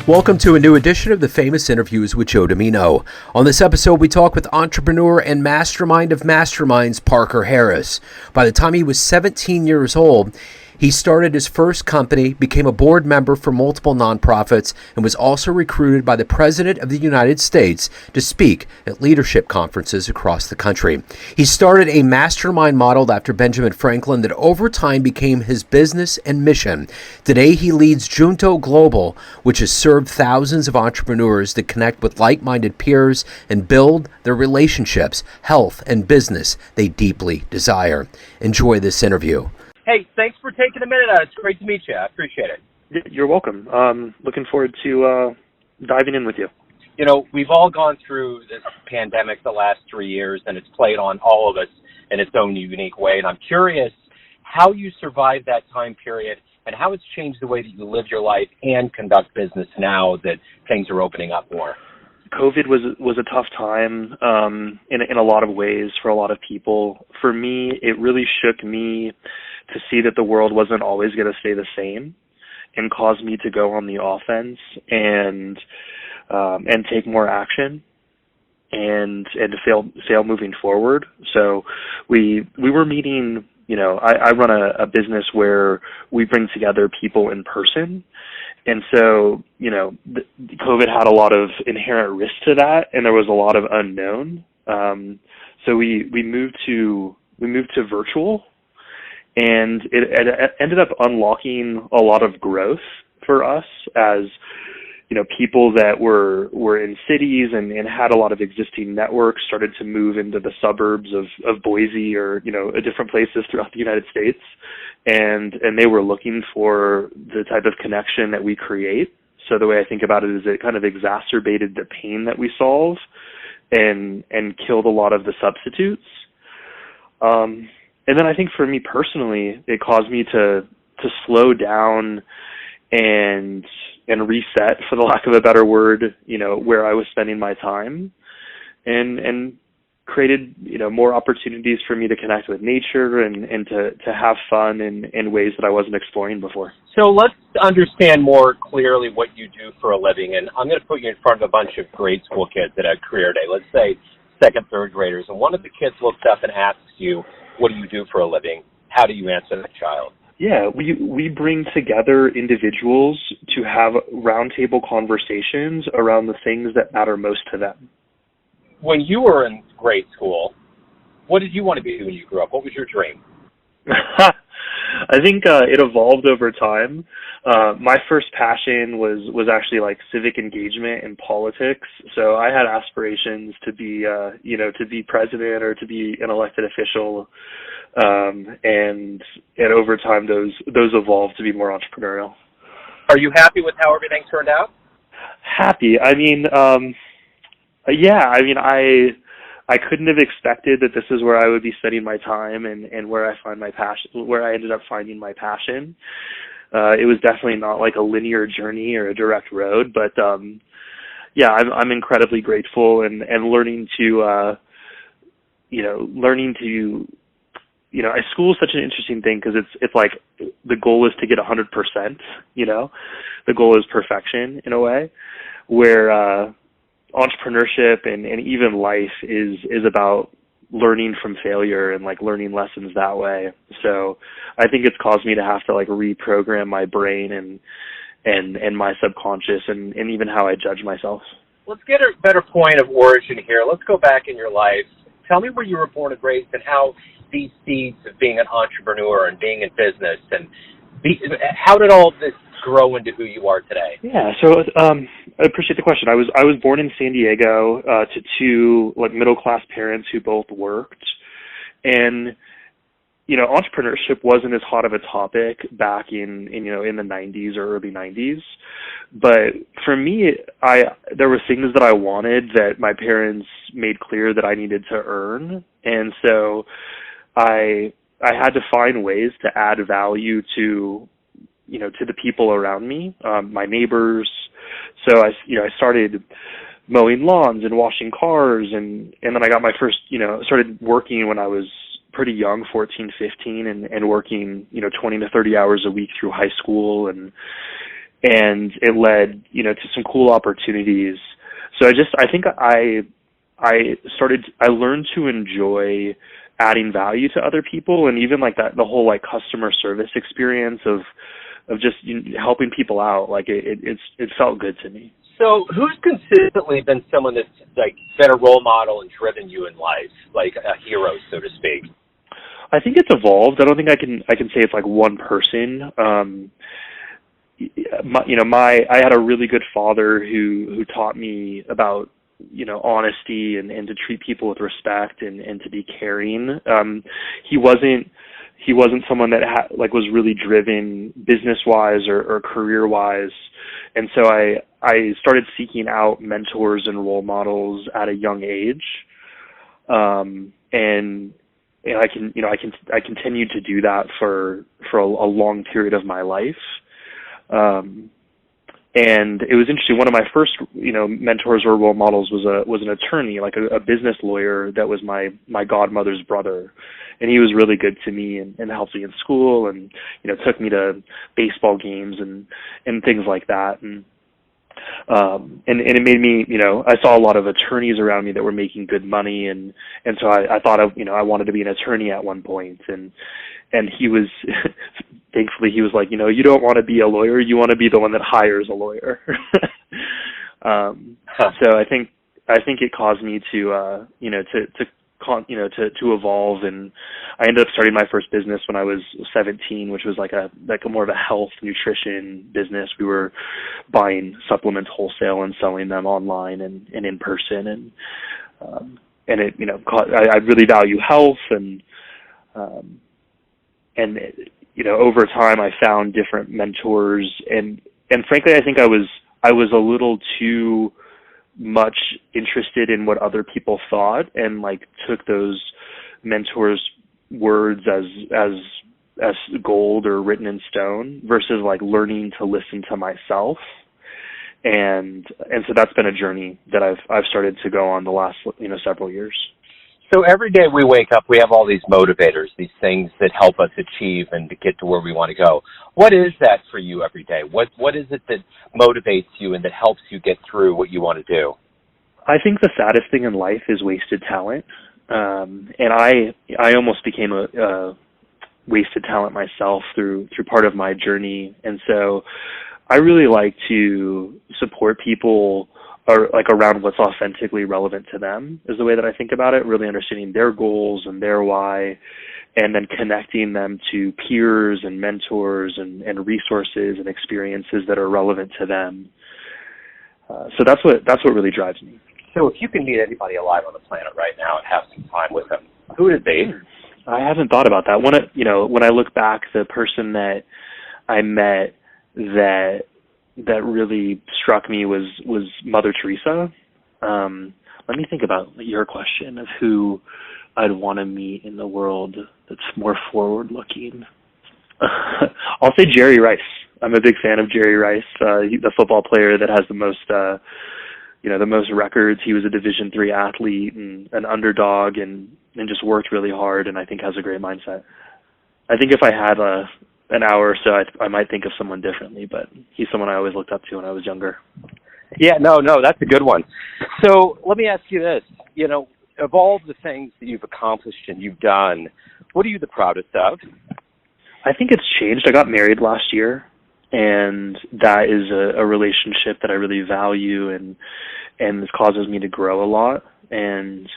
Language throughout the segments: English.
Welcome to a new edition of the Famous Interviews with Joe Dimino. On this episode, we talk with entrepreneur and mastermind of masterminds, Parker Harris. By the time he was 17 years old, he started his first company, became a board member for multiple nonprofits, and was also recruited by the President of the United States to speak at leadership conferences across the country. He started a mastermind modeled after Benjamin Franklin that over time became his business and mission. Today, he leads Junto Global, which has served thousands of entrepreneurs to connect with like-minded peers and build their relationships, health, and business they deeply desire. Enjoy this interview. Hey, thanks for taking a minute. It's great to meet you. I appreciate it. You're welcome. Looking forward to diving in with you. You know, we've all gone through this pandemic the last 3 years, and it's played on all of us in its own unique way. And I'm curious how you survived that time period and how it's changed the way that you live your life and conduct business now that things are opening up more. COVID was a tough time in a lot of ways for a lot of people. For me, it really shook me to see that the world wasn't always going to stay the same, and caused me to go on the offense and take more action and to sail moving forward. So we were meeting. You know, I run a business where we bring together people in person. And so, you know, COVID had a lot of inherent risk to that, and there was a lot of unknown. So we moved to virtual, and it ended up unlocking a lot of growth for us as, you know, people that were in cities and had a lot of existing networks started to move into the suburbs of Boise or, you know, different places throughout the United States. And they were looking for the type of connection that we create. So the way I think about it is it kind of exacerbated the pain that we solve and killed a lot of the substitutes. And then I think for me personally, it caused me to slow down and reset, for the lack of a better word, you know, where I was spending my time, and created, you know, more opportunities for me to connect with nature and to have fun in ways that I wasn't exploring before. So let's understand more clearly what you do for a living. And I'm going to put you in front of a bunch of grade school kids at a career day, let's say second, third graders. And one of the kids looks up and asks you, what do you do for a living? How do you answer that child? Yeah, we bring together individuals to have roundtable conversations around the things that matter most to them. When you were in grade school, what did you want to be when you grew up? What was your dream? I think it evolved over time. My first passion was actually like civic engagement and politics. So I had aspirations to be, to be president or to be an elected official. And over time, those evolved to be more entrepreneurial. Are you happy with how everything turned out? Happy. I mean, yeah. I mean, I couldn't have expected that this is where I would be spending my time and where I find my passion, where I ended up finding my passion. It was definitely not like a linear journey or a direct road, but yeah, I'm incredibly grateful and learning to, school is such an interesting thing because it's like the goal is to get 100%, you know, the goal is perfection in a way, where entrepreneurship and even life is about learning from failure and like learning lessons that way. So I think it's caused me to have to like reprogram my brain and my subconscious and even how I judge myself. Let's get a better point of origin here. Let's go back in your life. Tell me where you were born and raised and how these seeds of being an entrepreneur and being in business and how did all this grow into who you are today? Yeah, so I appreciate the question. I was born in San Diego to two like middle class parents who both worked, and you know, entrepreneurship wasn't as hot of a topic back in the 90s or early 90s. But for me, there were things that I wanted that my parents made clear that I needed to earn, and so I had to find ways to add value to the people around me, my neighbors. So I started mowing lawns and washing cars, and then I got my first, started working when I was pretty young, 14, 15, and working, 20 to 30 hours a week through high school. And and it led, to some cool opportunities. So I think I learned to enjoy adding value to other people, and even like that, the whole like customer service experience of just helping people out. Like it felt good to me. So who's consistently been someone that's like been a role model and driven you in life, like a hero, so to speak? I think it's evolved. I don't think I can say it's like one person. I had a really good father who taught me about, honesty and to treat people with respect and to be caring. He wasn't someone that was really driven business wise or career wise. And so I started seeking out mentors and role models at a young age. And I continued to do that for a long period of my life. And it was interesting. One of my first, mentors or role models was an attorney, like a business lawyer that was my godmother's brother. And he was really good to me and helped me in school and, took me to baseball games and things like that. And it made me, I saw a lot of attorneys around me that were making good money. And so I thought I wanted to be an attorney at one point. And he was, thankfully he was like, you don't want to be a lawyer. You want to be the one that hires a lawyer. So I think it caused me to evolve, and I ended up starting my first business when I was 17, which was like a more of a health nutrition business. We were buying supplements wholesale and selling them online and in person, and it I really value health and over time I found different mentors and frankly I think I was a little too much interested in what other people thought and took those mentors' words as gold or written in stone versus learning to listen to myself. And so that's been a journey that I've started to go on the last several years. So every day we wake up, we have all these motivators, these things that help us achieve and to get to where we want to go. What is that for you every day? What is it that motivates you and that helps you get through what you want to do? I think the saddest thing in life is wasted talent. And I almost became a wasted talent myself through part of my journey. And so I really like to support people or around what's authentically relevant to them is the way that I think about it, really understanding their goals and their why, and then connecting them to peers and mentors and resources and experiences that are relevant to them. So that's what really drives me. So if you can meet anybody alive on the planet right now and have some time with them, who would it be? I haven't thought about that. When I look back, the person that I met that really struck me was Mother Teresa. Let me think about your question of who I'd want to meet in the world that's more forward-looking. I'll say Jerry Rice. I'm a big fan of Jerry Rice, the football player that has the most records. He was a Division III athlete and an underdog and just worked really hard, and I think has a great mindset. I think if I had an hour or so, I might think of someone differently, but he's someone I always looked up to when I was younger. Yeah, no, that's a good one. So let me ask you this. Of all the things that you've accomplished and you've done, what are you the proudest of? I think it's changed. I got married last year, and that is a relationship that I really value, and it causes me to grow a lot. And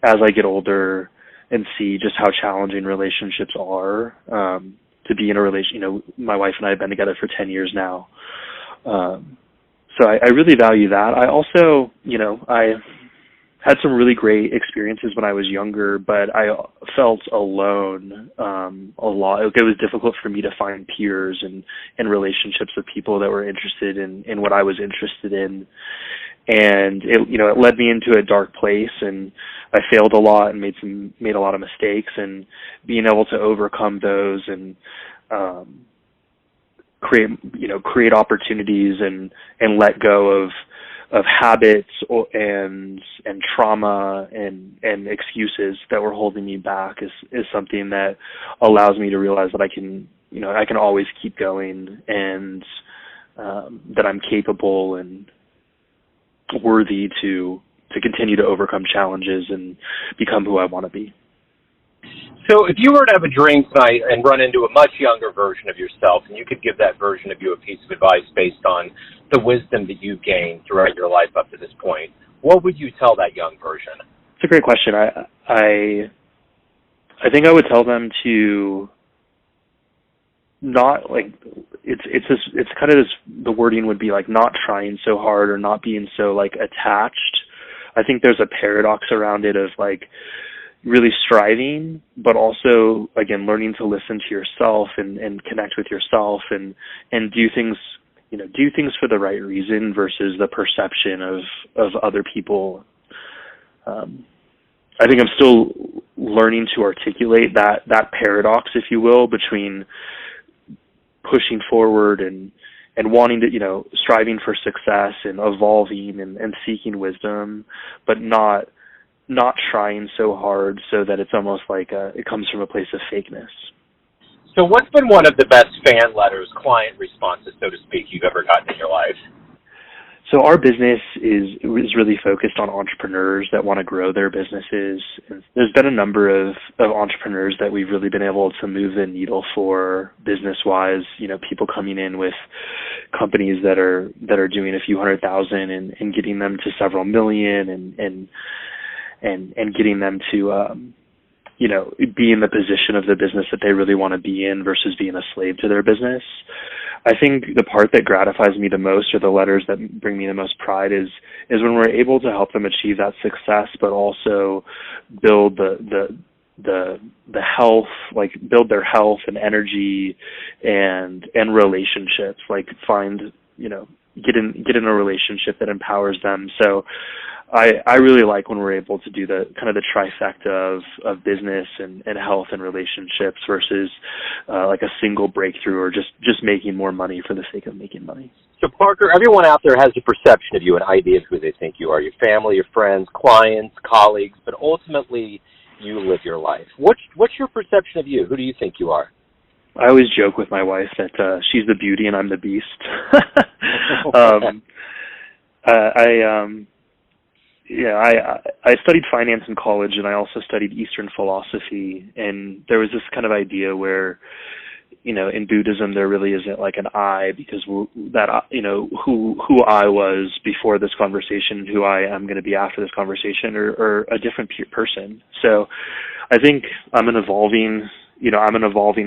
as I get older and see just how challenging relationships are, to be in a relation, my wife and I have been together for 10 years now. So I really value that. I also, I had some really great experiences when I was younger, but I felt alone a lot. It was difficult for me to find peers and relationships with people that were interested in what I was interested in. And it led me into a dark place, and I failed a lot and made a lot of mistakes, and being able to overcome those and create opportunities and let go of habits and trauma and excuses that were holding me back is something that allows me to realize that I can always keep going and that I'm capable and worthy to continue to overcome challenges and become who I want to be. So if you were to have a drink tonight and run into a much younger version of yourself, and you could give that version of you a piece of advice based on the wisdom that you've gained throughout your life up to this point, what would you tell that young version? It's a great question. I think I would tell them to not, like, it's kind of this, the wording would be like not trying so hard or not being so like attached. I think there's a paradox around it of like really striving, but also, again, learning to listen to yourself and connect with yourself and do things, do things for the right reason versus the perception of other people. I think I'm still learning to articulate that paradox, if you will, between pushing forward and wanting to, striving for success and evolving and seeking wisdom, but not trying so hard so that it's almost like it comes from a place of fakeness. So what's been one of the best fan letters, client responses, so to speak, you've ever gotten in your life? So our business is really focused on entrepreneurs that want to grow their businesses. And there's been a number of entrepreneurs that we've really been able to move the needle for business-wise. People coming in with companies that are doing a few $100,000 and getting them to several million and getting them to be in the position of the business that they really want to be in versus being a slave to their business. I think the part that gratifies me the most, or the letters that bring me the most pride, is when we're able to help them achieve that success, but also build the health, like build their health and energy and relationships, like get in a relationship that empowers them. So I really like when we're able to do the kind of the trifecta of business and health and relationships versus like a single breakthrough or just making more money for the sake of making money. So Parker, everyone out there has a perception of you, an idea of who they think you are, your family, your friends, clients, colleagues, but ultimately you live your life. What's your perception of you? Who do you think you are? I always joke with my wife that she's the beauty and I'm the beast. I studied finance in college, and I also studied Eastern philosophy, and there was this kind of idea where, in Buddhism there really isn't like an I, because who I was before this conversation, who I am going to be after this conversation, or a different person. So I think I'm an evolving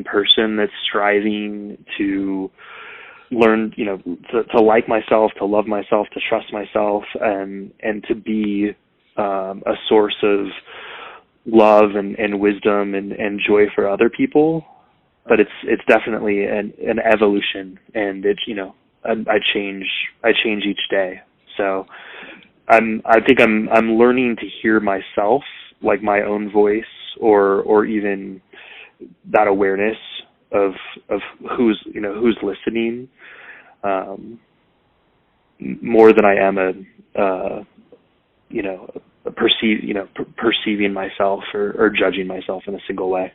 person that's striving to learn, to like myself, to love myself, to trust myself, and to be a source of love and wisdom and joy for other people. But it's definitely an evolution, and it's I change each day. So I think I'm learning to hear myself, like my own voice, or even that awareness of who's listening, more than I am perceiving myself or judging myself in a single way.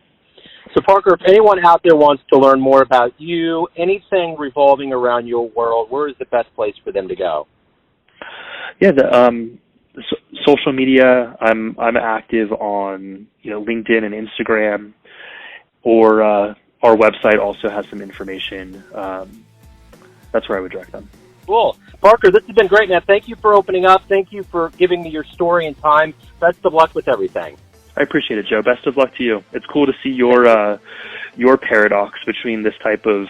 So Parker, if anyone out there wants to learn more about you, anything revolving around your world, where is the best place for them to go? Yeah, social media. I'm active on LinkedIn and Instagram, or our website also has some information. That's where I would direct them. Cool. Parker, this has been great, man. Thank you for opening up. Thank you for giving me your story and time. Best of luck with everything. I appreciate it, Joe. Best of luck to you. It's cool to see your paradox between this type of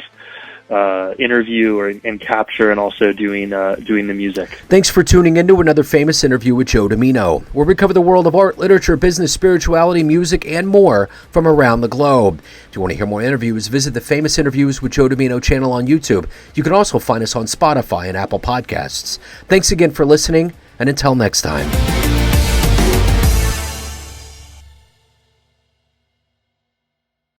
interview and capture, and also doing the music. Thanks for tuning into another famous interview with Joe Dimino, where we cover the world of art, literature, business, spirituality, music, and more from around the globe. If you want to hear more interviews, visit the Famous Interviews with Joe Dimino channel on YouTube. You can also find us on Spotify and Apple Podcasts. Thanks again for listening, and until next time.